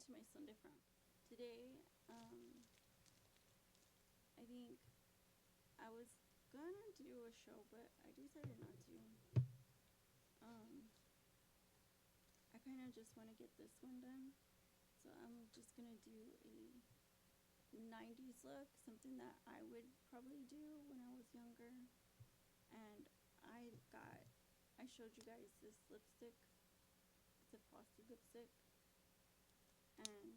to my son different. Today, I think I was gonna do a show, but I decided not to. I kind of just want to get this one done. So I'm just gonna do a 90's look, something that I would probably do when I was younger. And I showed you guys this lipstick. It's a frosted lipstick. And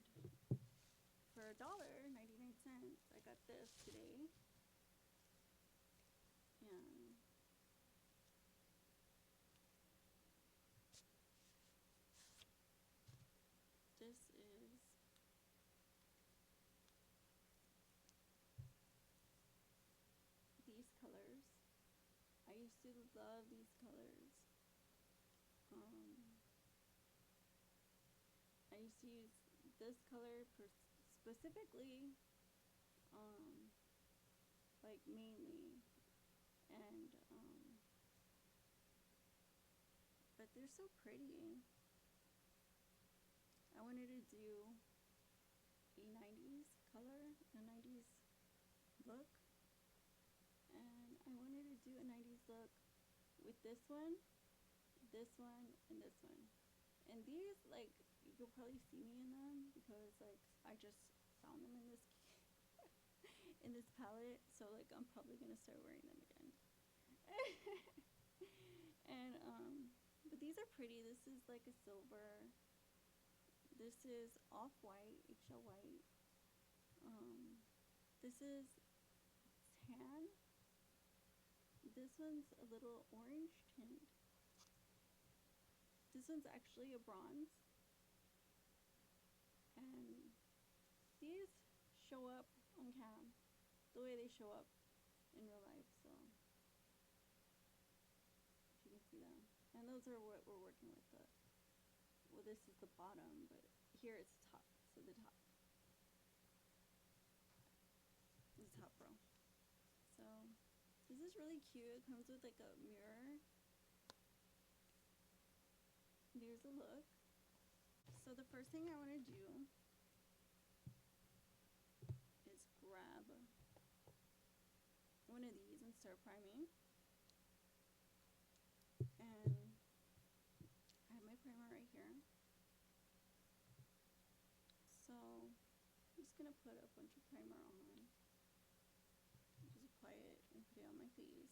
for $1.99, I got this today. And this is these colors. I used to love these colors. I used to use this color specifically, like mainly, and but they're so pretty. I wanted to do a 90's color, a 90's look, and I wanted to do a 90's look with this one, and this one. And these, like, you'll probably see me in them because, like, I just found them in this in this palette, so like I'm probably gonna start wearing them again. And but these are pretty. This is like a silver. This is off-white, eggshell white. This is tan. This one's a little orange tint. This one's actually a bronze. And these show up on cam the way they show up in real life, so if you can see them. And those are what we're working with. Well, this is the bottom, but here it's top, so the top row. So this is really cute. It comes with like a mirror. There's a look. So the first thing I want to do is grab one of these and start priming. And I have my primer right here. So I'm just gonna put a bunch of primer on. Just apply it and put it on my face.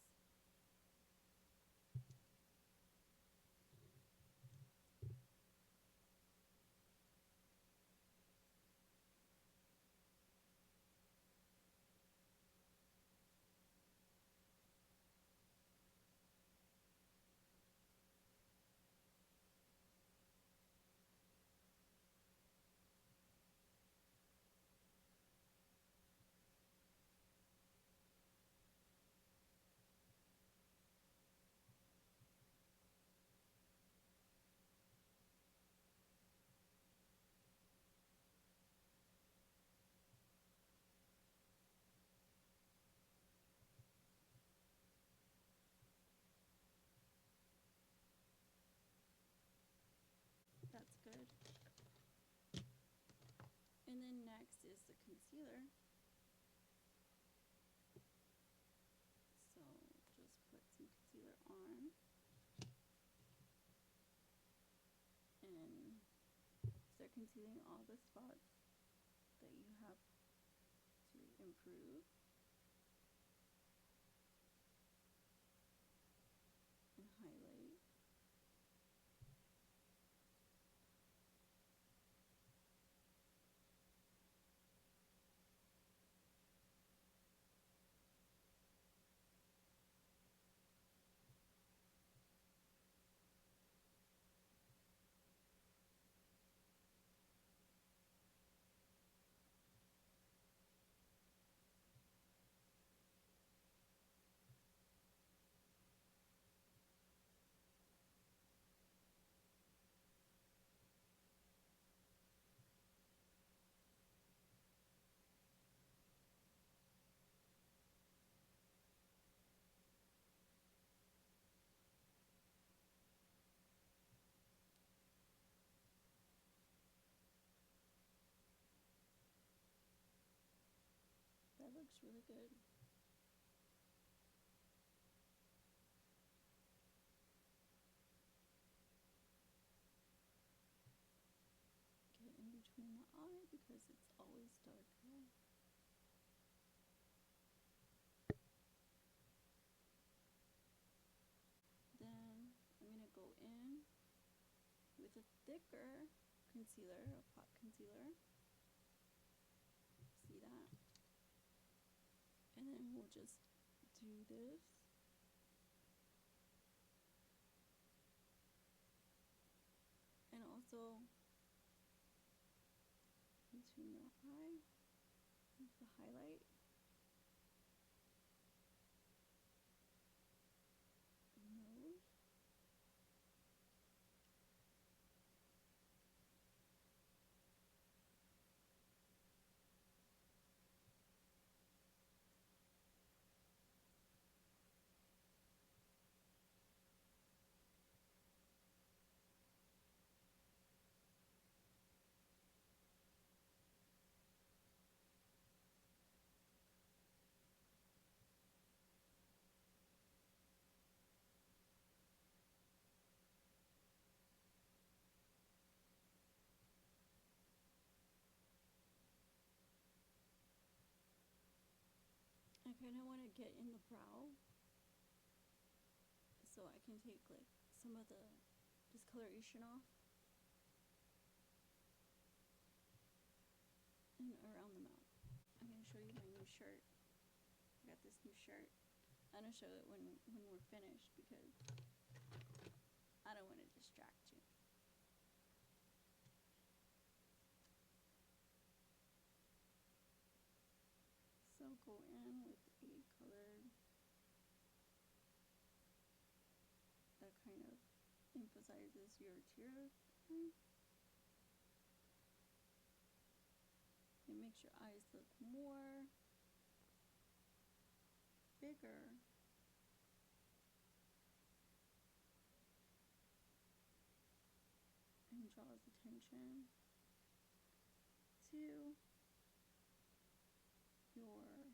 That's good. And then next is the concealer. So just put some concealer on. And start concealing all the spots that you have to improve. And highlight. looks really good. Get in between the eye because it's always darker. Then I'm going to go in with a thicker concealer, a pot concealer. See that? And then we'll just do this. And also between your eye with the highlight. Nose. I kind of want to get in the brow so I can take like some of the discoloration off and around the mouth. I'm going to show you my new shirt. I got this new shirt. I'm going to show it when we're finished because I don't want to distract you. So go in with a color that kind of emphasizes your tear line. It makes your eyes look more bigger. And draws attention to your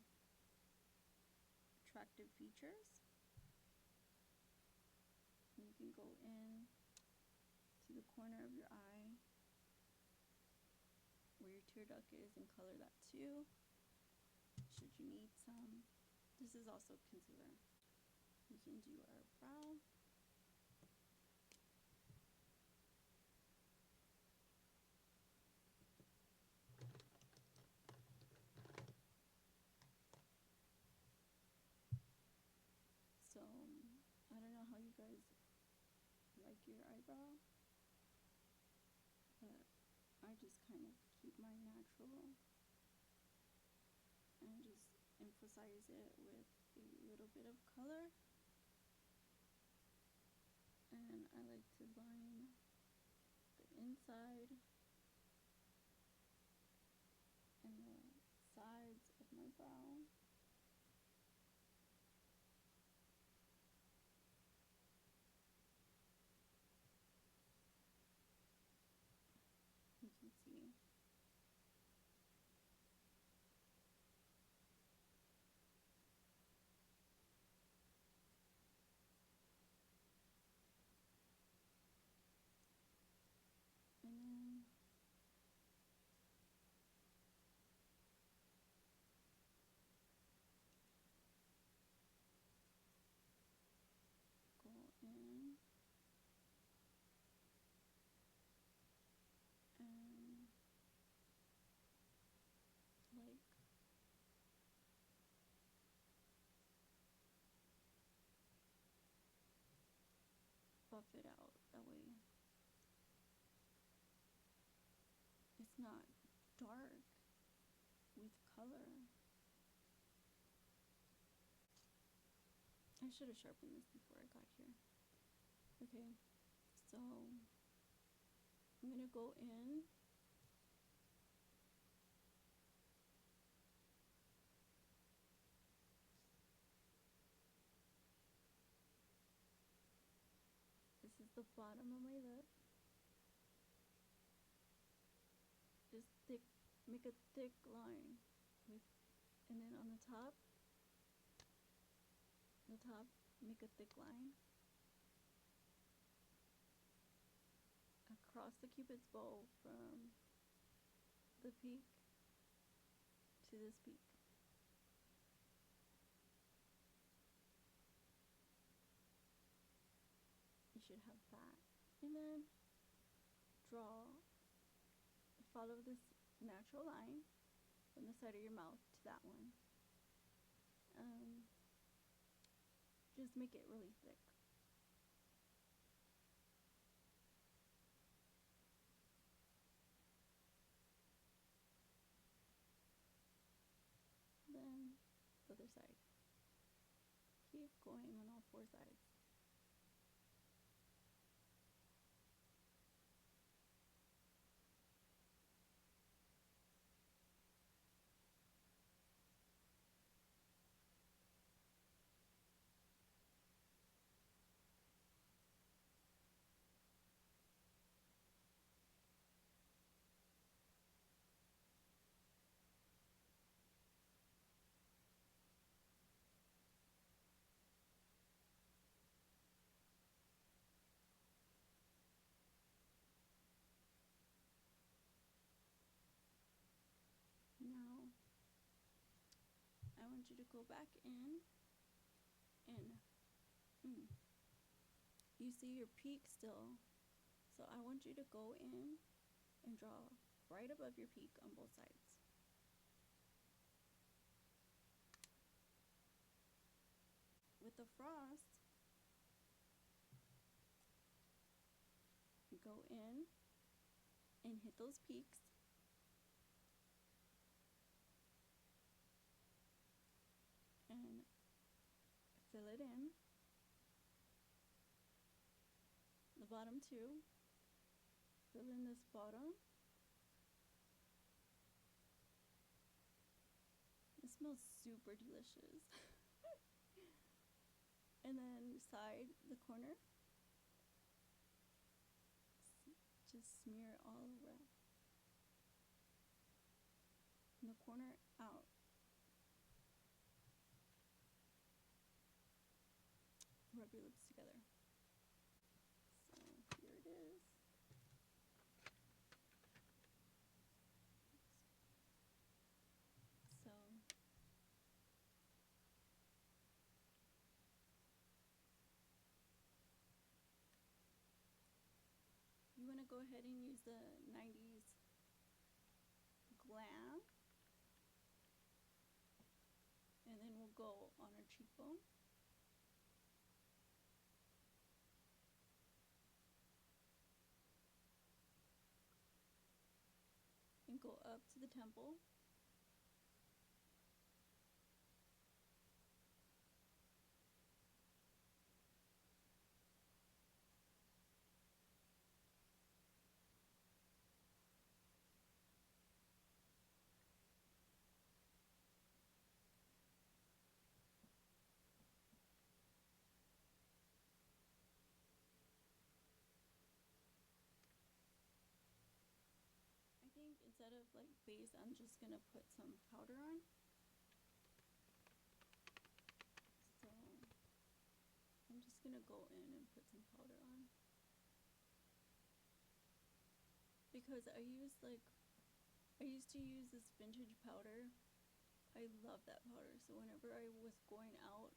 attractive features. And you can go in to the corner of your eye where your tear duct is and color that too, should you need some. This is also concealer. We can do our brow. So, I don't know how you guys like your eyebrow, but I just kind of keep mine natural and just emphasize it with a little bit of color. And I like to line the inside and the sides of my brow. You can see. And then go in and like buff it out that way. It's not dark with color. I should have sharpened this before I got here. Okay, so I'm gonna go in this is the bottom of my lip. Just thick, make a thick line with And then on the top, make a thick line across the cupid's bow from the peak to this peak. You should have that. And then follow this natural line from the side of your mouth to that one. Just make it really thick. Then the other side. Keep going on all four sides. Now, I want you to go back in and you see your peak still. So I want you to go in and draw right above your peak on both sides. With the frost, go in and hit those peaks. And fill it in. The bottom two. Fill in this bottom. It smells super delicious. And then side, the corner. Just smear all around. And the corner out. Rub your lips together. So here it is. So you want to go ahead and use the 90's Glam. And then we'll go on our cheekbone. And go up to the temple. I think instead of like base, I'm just gonna put some powder on. So I'm just gonna go in and put some powder on. Because I used to use this vintage powder. I love that powder. So whenever I was going out,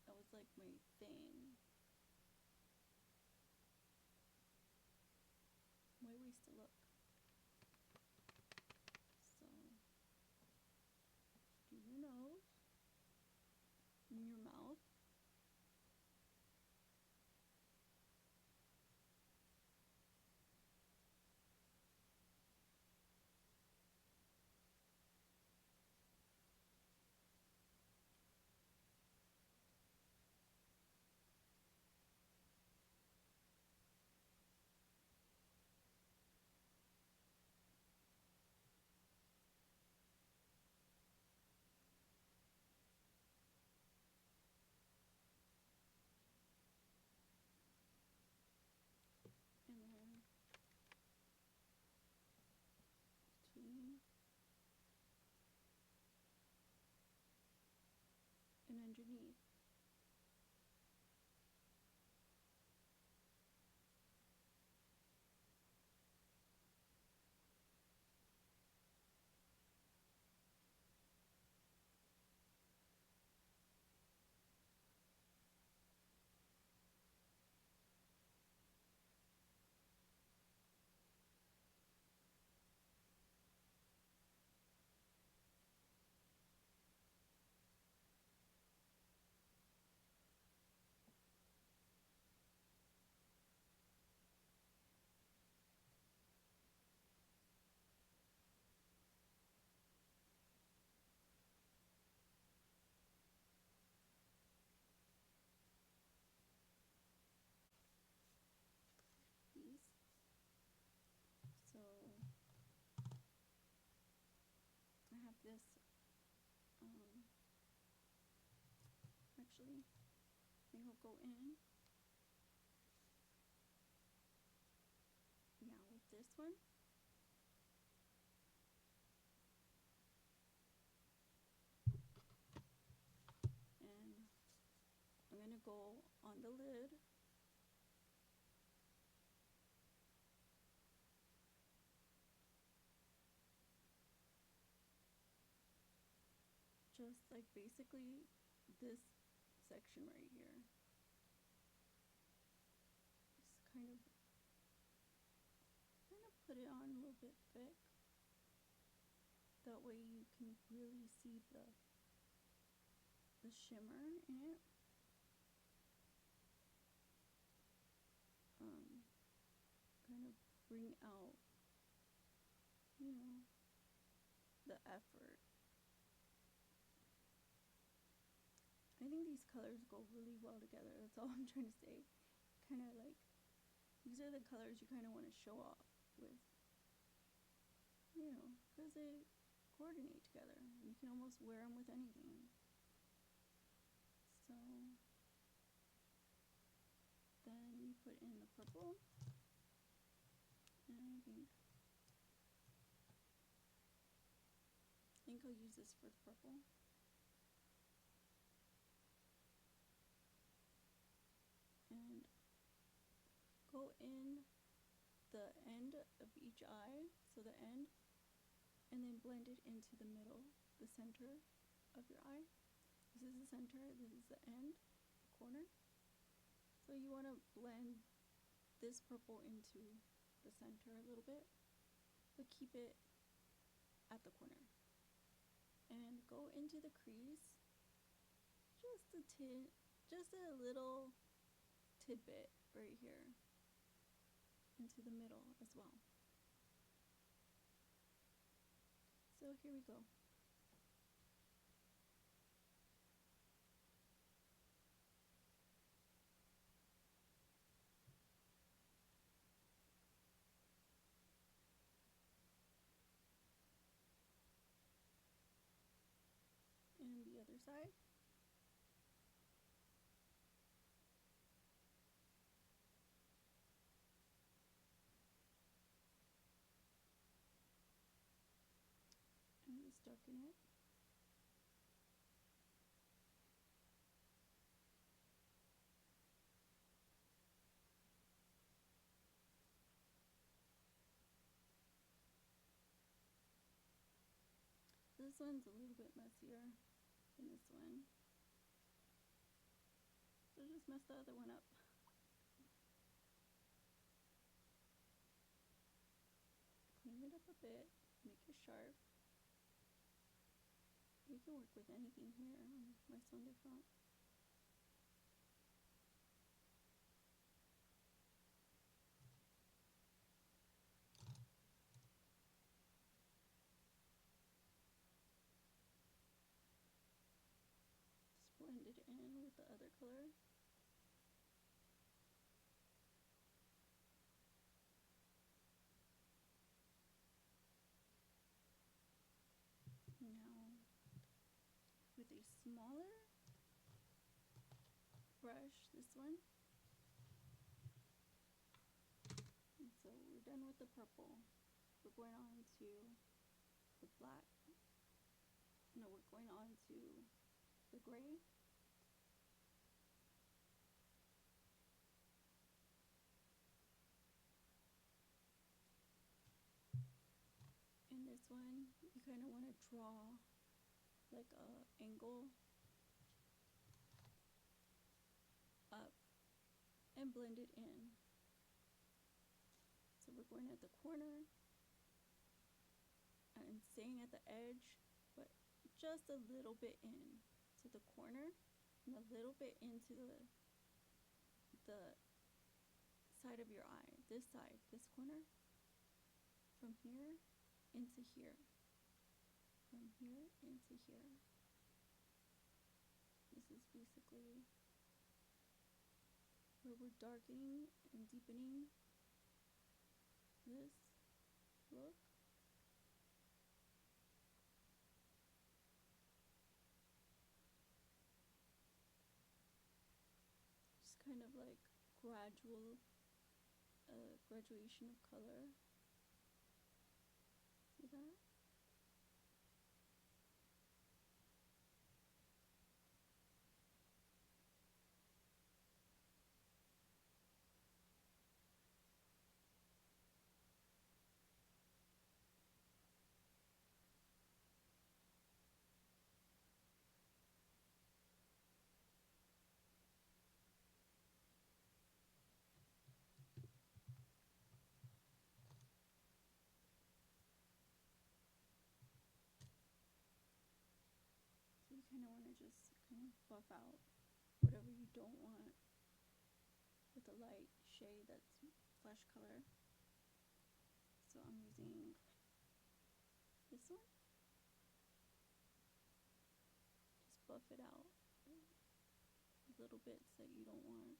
that was like my thing. My ways to look. So do your nose and your mouth. actually. I think I'll go in. Now with this one. And I'm going to go on the lid. Just like basically this section right here. Just kind of put it on a little bit thick. That way you can really see the shimmer in it. Kind of bring out, you know, the effort. I think these colors go really well together. That's all I'm trying to say. Kind of like, these are the colors you kind of want to show off with, you know, because they coordinate together. You can almost wear them with anything. So then you put in the purple, and I think I'll use this for the purple. And go in the end of each eye, so the end, and then blend it into the middle, the center of your eye. This is the center, this is the end, the corner. So you want to blend this purple into the center a little bit, but keep it at the corner. And go into the crease, just a little tidbit right here, into the middle as well. So here we go. And the other side. And just darken it. This one's a little bit messier than this one. So just mess the other one up. Clean it up a bit, make it sharp. You can work with anything here on my Sunday font. Just blend it in with the other color. Now, with a smaller brush, this one. And so we're done with the purple. We're going on to the black. No, we're going on to the gray. In this one, you kind of want to draw like a angle up and blend it in. So we're going at the corner and staying at the edge, but just a little bit in to the corner and a little bit into the side of your eye. This side, this corner, from here into here, from here into here. This is basically where we're darkening and deepening this look. kind of like graduation of color. See that? So you kind of want to just kind of buff out whatever you don't want with a light shade that's flesh color. So I'm using this one. Just buff it out little bits that you don't want.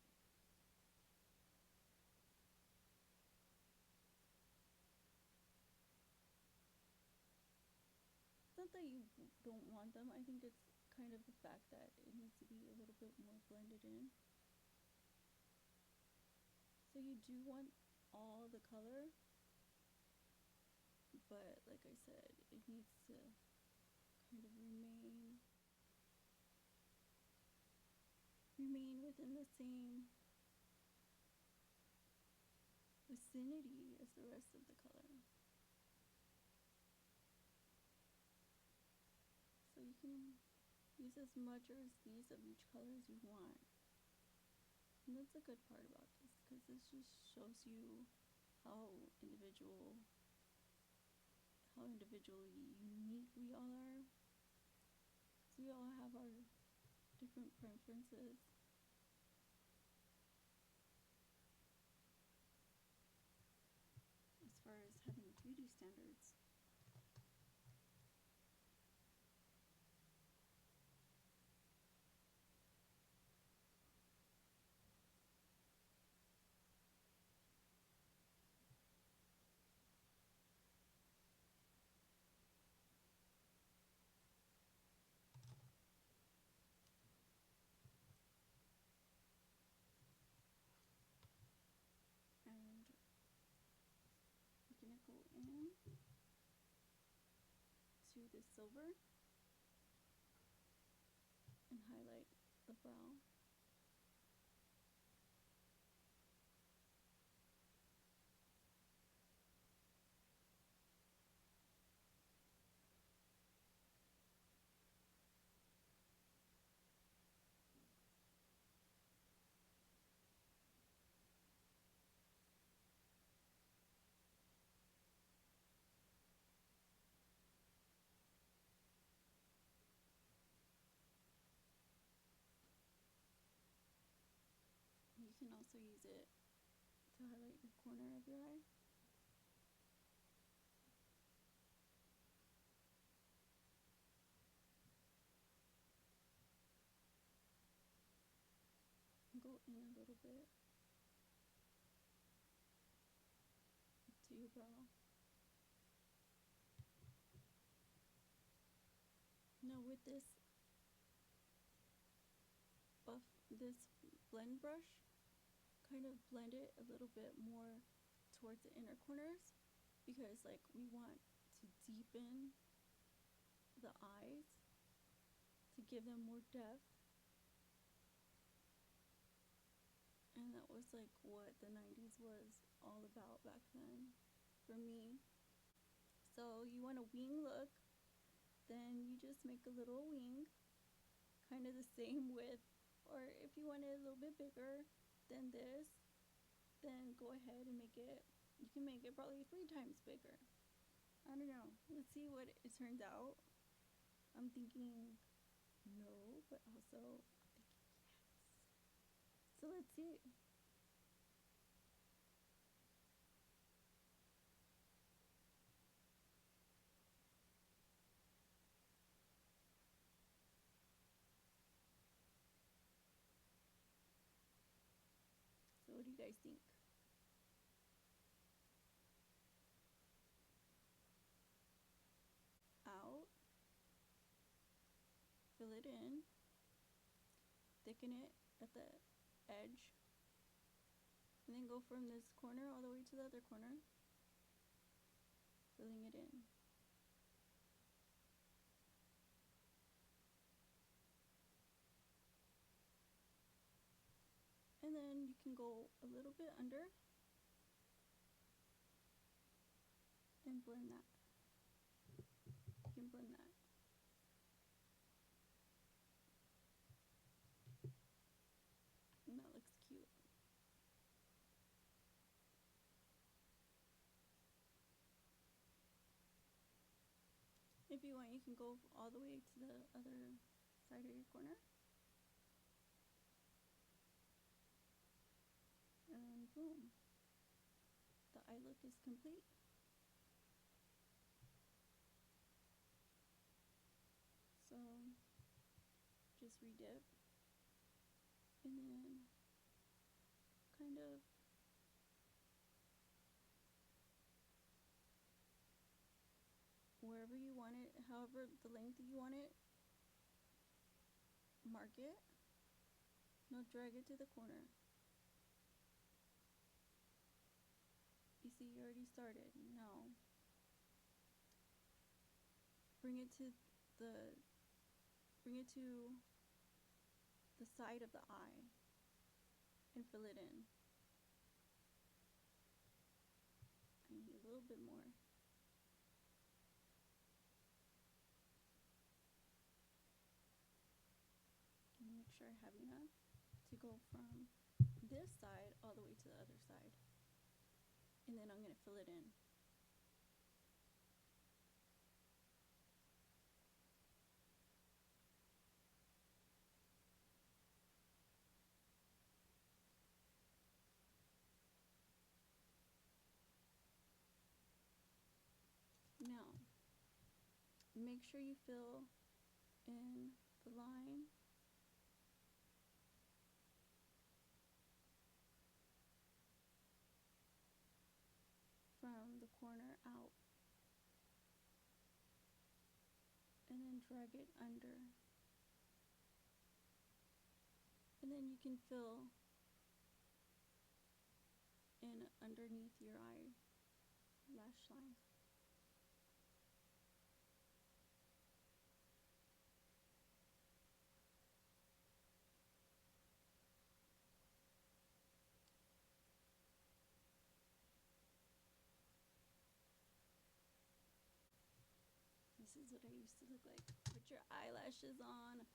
It's not that you don't want them. I think it's kind of the fact that it needs to be a little bit more blended in. So you do want all the color, but like I said, it needs to kind of remain within the same vicinity as the rest of the color. So you can use as much or as least of each color as you want. And that's a good part about this, because this just shows you how individually unique we all are. Because we all have our different preferences. As far as having beauty standards. And we're gonna go in to the silver and highlight the brow. You can also use it to highlight the corner of your eye. And go in a little bit to your brow. Now with this blend brush, kind of blend it a little bit more towards the inner corners, because like we want to deepen the eyes to give them more depth. And that was like what the 90s was all about back then for me. So you want a wing look, then you just make a little wing, kind of the same width, or if you want it a little bit bigger than this, then go ahead and make it, you can make it probably 3 times bigger. I don't know. Let's see what it turns out. I'm thinking no, but also I'm thinking yes. So let's see. So what do you guys think? Out, fill it in, thicken it at the edge And then go from this corner all the way to the other corner, filling it in. And then you can go a little bit under and blend that. You can blend that. And that looks cute. If you want, you can go all the way to the other side of your corner. And boom. The eye look is complete. So just redip. And then kind of wherever you want it, however the length you want it, mark it. Now drag it to the corner. You see, you already started. Now bring it to the side of the eye and fill it in. I need a little bit more. And make sure I have enough to go from this side all the way to the other side. And then I'm going to fill it in. Now, make sure you fill in the line from the corner out. And then drag it under. And then you can fill in underneath your eye lash line. This is what I used to look like. Put your eyelashes on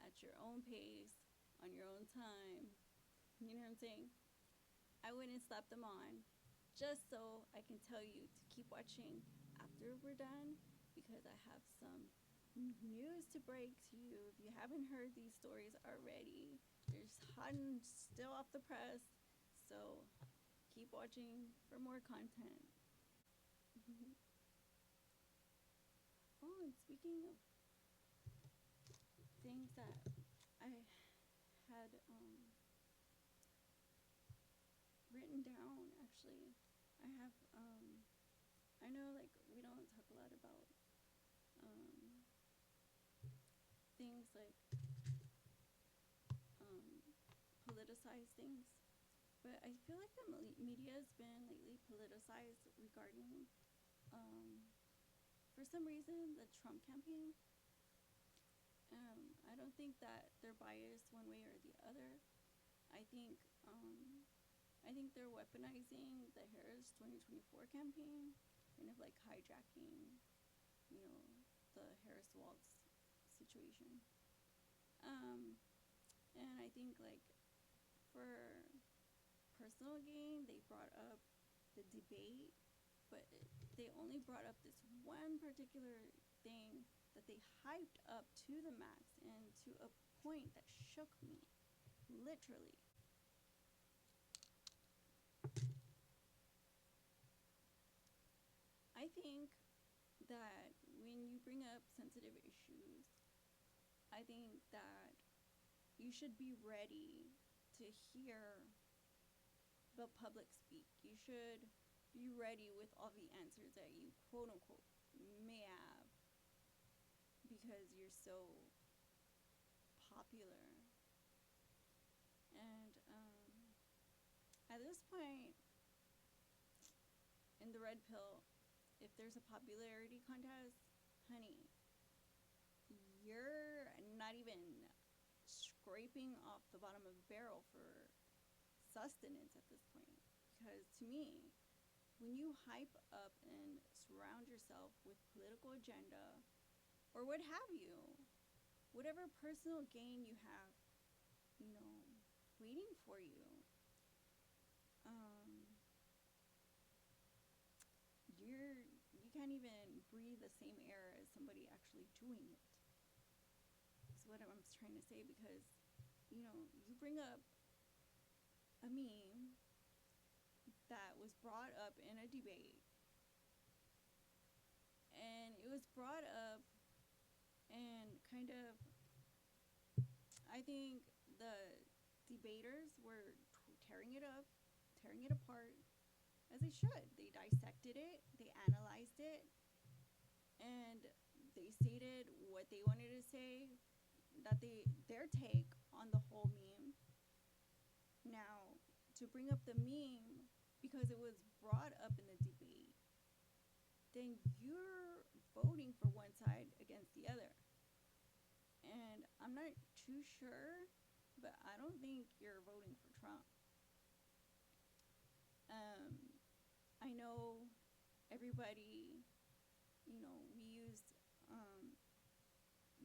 at your own pace, on your own time. You know what I'm saying? I wouldn't slap them on just so I can tell you to keep watching after we're done, because I have some news to break to you. If you haven't heard these stories already, they're hot and still off the press. So keep watching for more content. Oh, and speaking of things that I had written down, actually, I have I know, like, we don't talk a lot about things like politicized things, but I feel like the media has been lately politicized regarding for some reason the Trump campaign. I don't think that they're biased one way or the other. I think they're weaponizing the Harris 2024 campaign, kind of like hijacking, you know, the Harris Waltz situation. And I think, like, for personal gain, they brought up the debate, but they only brought up this one particular thing that they hyped up to the max and to a point that shook me, literally. I think that when you bring up sensitive issues, I think that you should be ready to hear the public speak. You should be ready with all the answers that you, quote unquote, may have, because you're so popular. And at this point, in the red pill, if there's a popularity contest, honey, you're not even scraping off the bottom of the barrel for sustenance at this point. Because to me, when you hype up and surround yourself with political agenda or what have you, whatever personal gain you have, waiting for you, you can't even breathe the same air as somebody actually doing it. Is what I'm trying to say, because you bring up a meme that was brought up in a debate, and it was brought up and kind of, I think the debaters were tearing it up, tearing it apart, as they should. They dissected it, they analyzed it, and they stated what they wanted to say, that their take on the whole meme. Now, to bring up the meme because it was brought up in the debate, then you're voting for one side against the other. And I'm not too sure, but I don't think you're voting for Trump. I know everybody, we use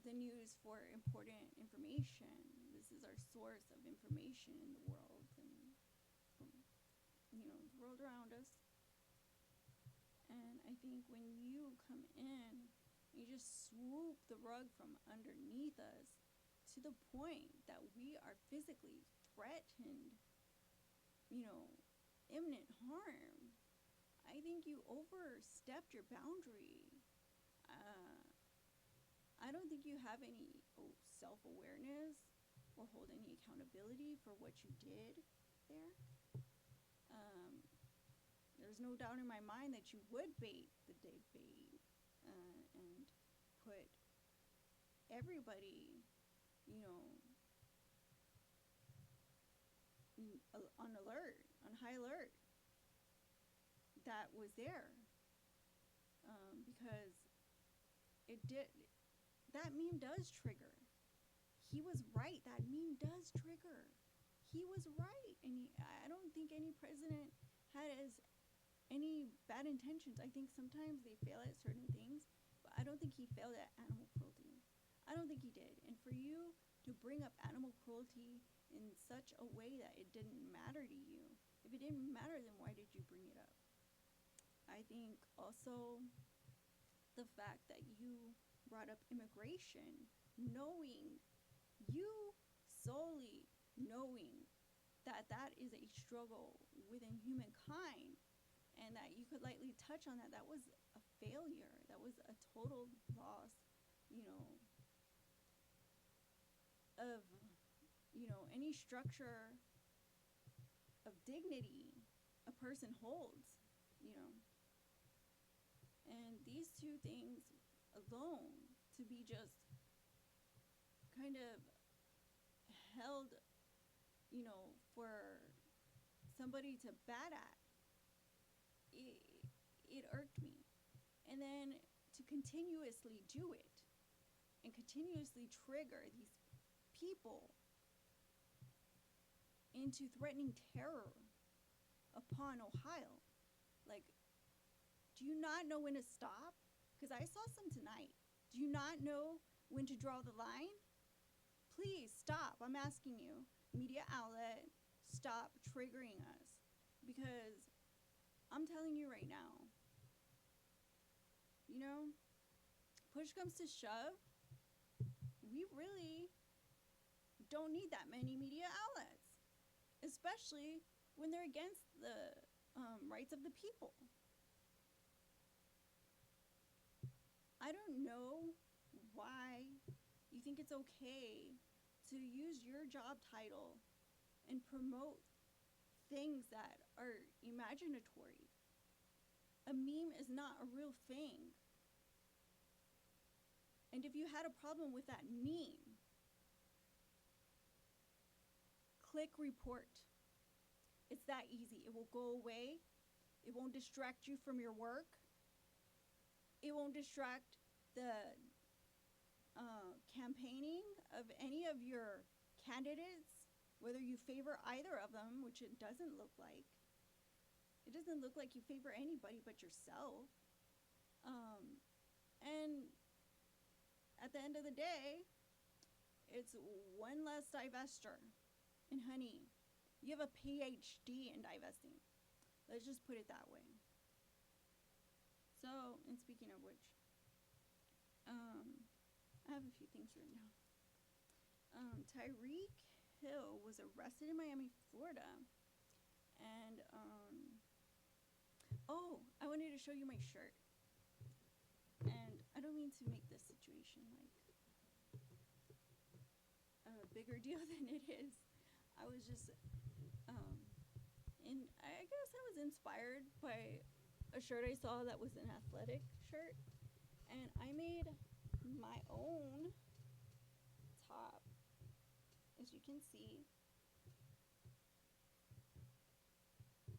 the news for important information. This is our source of information in the world and from, the world around us. And I think when you come in, you just swoop the rug from underneath us to the point that we are physically threatened, imminent harm. I think you overstepped your boundary. I don't think you have any self-awareness or hold any accountability for what you did there. There's no doubt in my mind that you would bait the debate and put everybody, on alert, on high alert, that was there. Because that meme does trigger. He was right. That meme does trigger. He was right. And I don't think any president has any bad intentions. I think sometimes they fail at certain things, but I don't think he failed at animal cruelty. I don't think he did. And for you to bring up animal cruelty in such a way that it didn't matter to you, if it didn't matter, then why did you bring it up? I think also the fact that you brought up immigration, solely knowing that that is a struggle within humankind, and that you could lightly touch on that was a failure. That was a total loss, of, any structure of dignity a person holds, And these two things alone, to be just kind of held, for somebody to bat at, it irked me. And then to continuously do it and continuously trigger these people into threatening terror upon Ohio. Like, do you not know when to stop? Because I saw some tonight. Do you not know when to draw the line? Please stop. I'm asking you, media outlet, stop triggering us. Because I'm telling you right now, push comes to shove, we really don't need that many media outlets, especially when they're against the rights of the people. I don't know why you think it's okay to use your job title and promote things that are imaginatory. A meme is not a real thing. And if you had a problem with that meme, click report. It's that easy. It will go away. It won't distract you from your work. It won't distract the campaigning of any of your candidates, whether you favor either of them, which it doesn't look like. It doesn't look like you favor anybody but yourself. And at the end of the day, it's one less divester. And honey, you have a PhD in divesting. Let's just put it that way. So, and speaking of which, I have a few things written down. Tyreek Hill was arrested in Miami, Florida. And, oh, I wanted to show you my shirt. And I don't mean to make this situation like a bigger deal than it is. I was just, and I guess I was inspired by a shirt I saw that was an athletic shirt. And I made my own top, as you can see.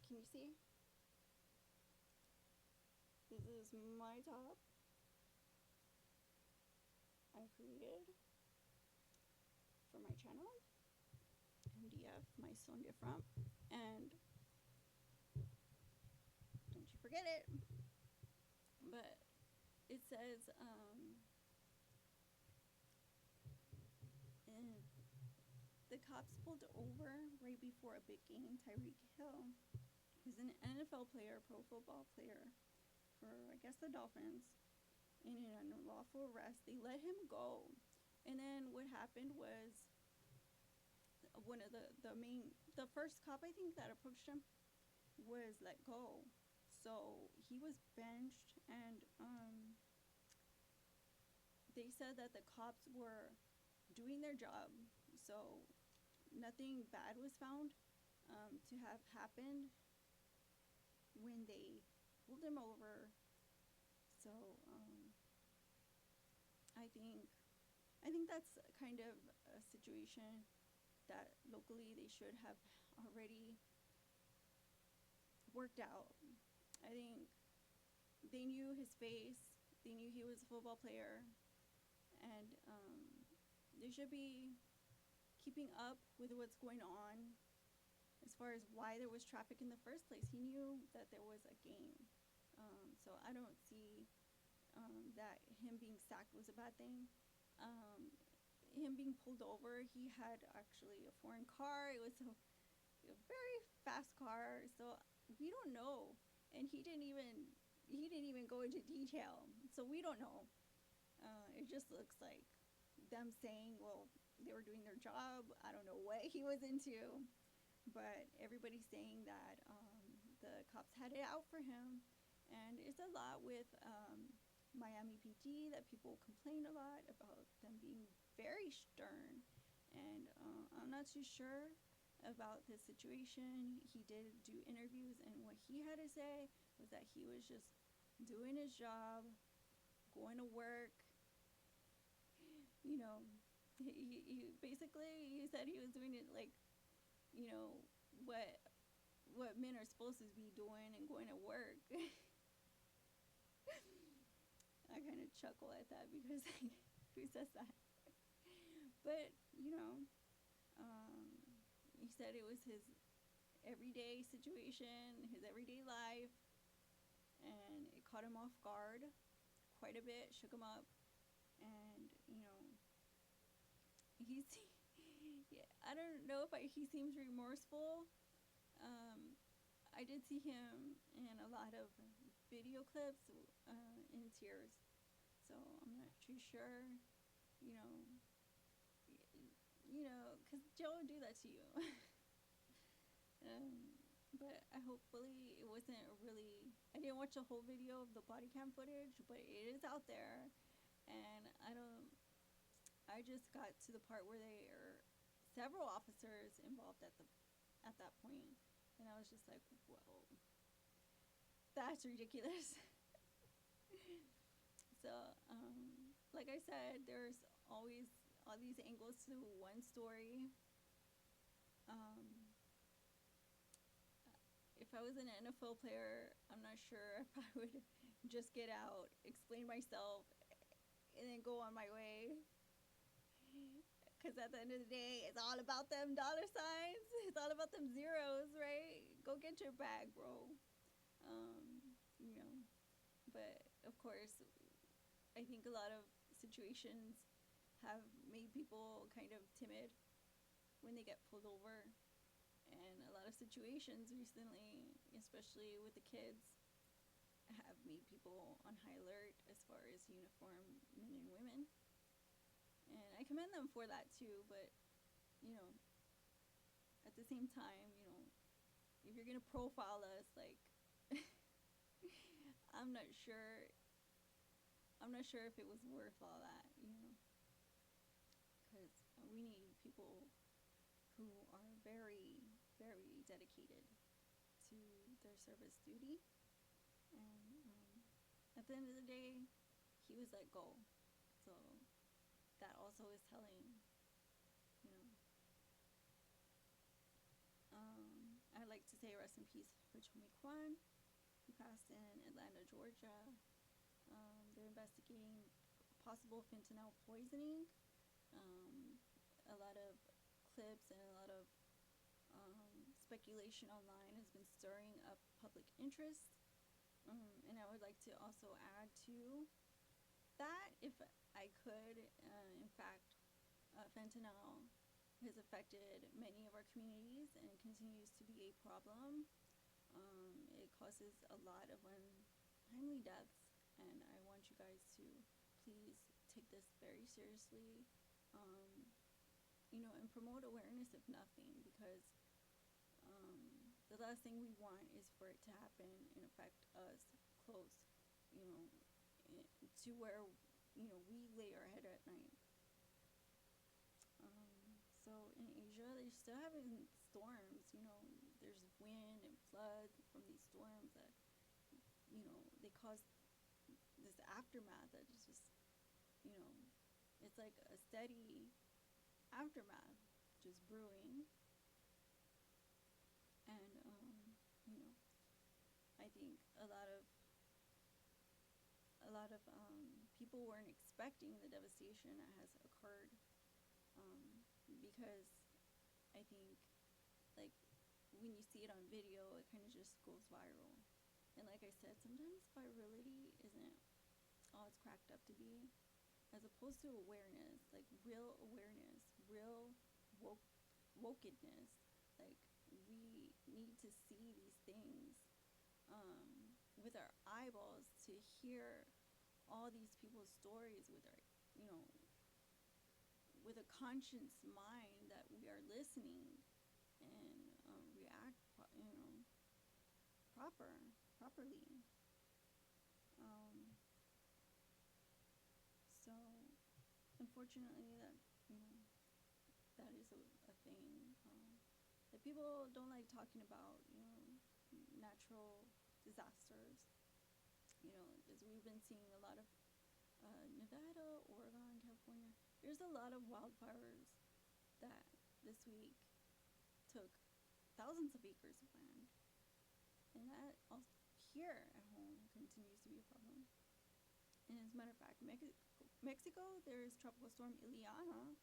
Can you see? This is my top I created for my channel, MDF, my son different, and don't you forget it. But it says, the cops pulled over right before a big game. Tyreek Hill, who's an NFL player, pro football player for, I guess, the Dolphins, in an unlawful arrest. They let him go. And then what happened was one of the first cop, I think, that approached him was let go. So he was benched, and they said that the cops were doing their job. So nothing bad was found to have happened when they pulled him over. So I think that's kind of a situation that locally they should have already worked out. I think they knew his face. They knew he was a football player, and they should be keeping up with what's going on as far as why there was traffic in the first place. He knew that there was a game. So I don't see that him being sacked was a bad thing. Him being pulled over, he had actually a foreign car. It was a very fast car, so we don't know. And he didn't even go into detail, so we don't know. It just looks like them saying, well, they were doing their job. I don't know what he was into, but everybody's saying that the cops had it out for him. And it's a lot with Miami PD that people complain a lot about them being very stern. And I'm not too sure about this situation. He did do interviews, and what he had to say was that he was just doing his job, going to work. You know, he basically, he said he was doing it like, you know, what men are supposed to be doing and going to work. I kind of chuckle at that because who says that? But, you know, he said it was his everyday situation, his everyday life, and it caught him off guard quite a bit, shook him up, and, you know, I don't know if he seems remorseful. I did see him in a lot of video clips in tears, so I'm not too sure, you know, because Joe would do that to you. But hopefully it wasn't really, I didn't watch the whole video of the body cam footage, but it is out there, and I just got to the part where there are several officers involved at that point, and I was just like, whoa, that's ridiculous. So, like I said, there's always all these angles to one story. I was an NFL player, I'm not sure if I would just get out, explain myself, and then go on my way. Because at the end of the day, it's all about them dollar signs. It's all about them zeros, right? Go get your bag, bro. You know, but of course, I think a lot of situations have made people kind of timid when they get pulled over. And a lot of situations recently, especially with the kids, have made people on high alert as far as uniform men and women. And I commend them for that too, but, you know, at the same time, you know, if you're going to profile us, like, I'm not sure. I'm not sure if it was worth all that, you know, because we need people who are very, very dedicated to their service duty. And at the end of the day, he was let go. So that also is telling, you know. I'd like to say rest in peace for Chomi Kwan, who passed in Atlanta, Georgia. They're investigating possible fentanyl poisoning. A lot of clips and a lot of speculation online has been stirring up public interest. And I would like to also add to that, if I could, in fact, fentanyl has affected many of our communities and continues to be a problem. It causes a lot of untimely deaths, and I want you guys to please take this very seriously, you know, and promote awareness if nothing, because the last thing we want is for it to happen and affect us close, you know, to where, you know, we lay our head at night. So in Asia, they're still having storms, you know, there's wind and flood from these storms that, you know, they cause this aftermath that is just, you know, it's like a steady aftermath just brewing. And, you know, I think a lot of people weren't expecting the devastation that has occurred, because I think, like, when you see it on video, it kind of just goes viral. And like I said, sometimes virality isn't all it's cracked up to be, as opposed to awareness, like real awareness, real wokeness. Like, we need to see these things with our eyeballs, to hear all these people's stories with our, you know, with a conscious mind that we are listening and react, you know, properly. So, unfortunately, that, you know, that is a thing that people don't like talking about. You know, natural disasters. You know, because we've been seeing a lot of Nevada, Oregon, California. There's a lot of wildfires that this week took thousands of acres of land. And that also here at home continues to be a problem. And as a matter of fact, Mexico, there is Tropical Storm Ileana.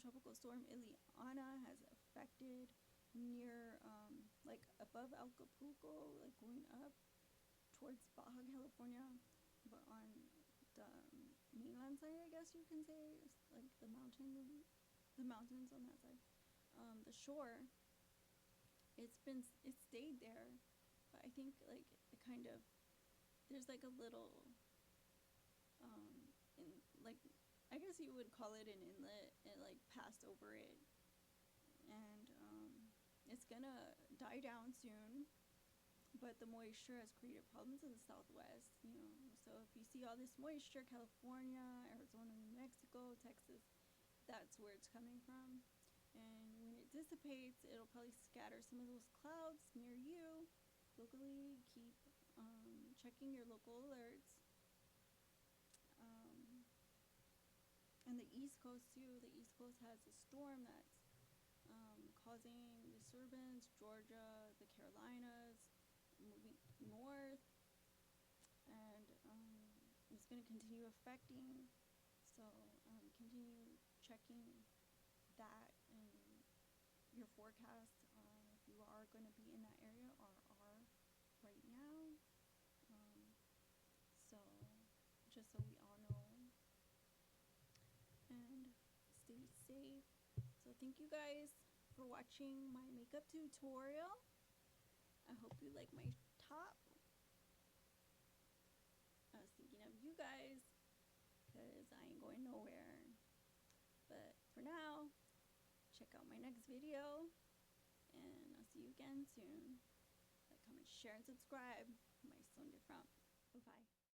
Tropical Storm Ileana has affected near, like above Acapulco, like going up towards Baja California, but on the mainland side, I guess you can say, like the mountains on that side. The shore, it stayed there, but I think like it kind of, there's like a little, like, I guess you would call it an inlet. It like passed over it, and it's gonna die down soon. But the moisture has created problems in the southwest, you know. So if you see all this moisture, California, Arizona, New Mexico, Texas, that's where it's coming from. And when it dissipates, it'll probably scatter some of those clouds near you. Locally, keep checking your local alerts. And the East Coast too. The East Coast has a storm that's causing disturbance. Georgia, the Carolinas, moving north, and it's going to continue affecting. So continue checking that and your forecast if you are going to be in that area or are right now. So just so we all know, and stay safe. So thank you guys for watching my makeup tutorial. I hope you like my top. I was thinking of you guys because I ain't going nowhere. But for now, check out my next video, and I'll see you again soon. Like, comment, share, and subscribe. My Sunday from